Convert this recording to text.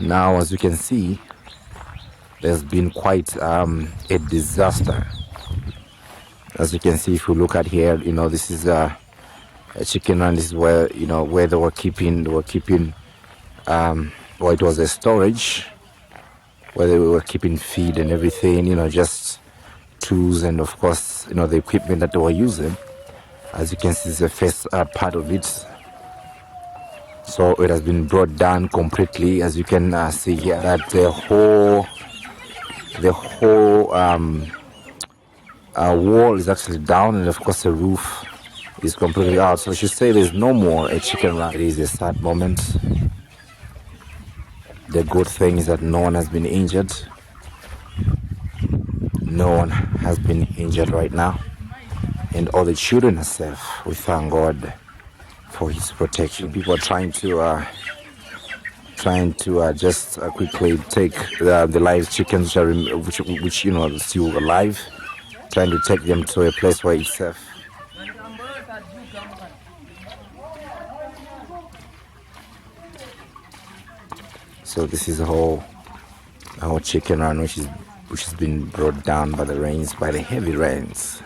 Now, as you can see, there's been quite a disaster. As you can see, if you look at here, this is a chicken run. This is where where they were keeping well, it was a storage where they were keeping feed and everything, just tools and of course the equipment that they were using. As you can see, this is the first part of it. So it has been brought down completely. As you can see here, that the whole wall is actually down, and of course the roof is completely out. So I should say there's no more a chicken run. It is a sad moment. The good thing is that no one has been injured. No one has been injured right now, and all the children are safe. We thank God for His protection. People are trying to just quickly take the live chickens which are still alive, trying to take them to a place where it's safe. So this is our chicken run, which has been brought down by the rains, by the heavy rains.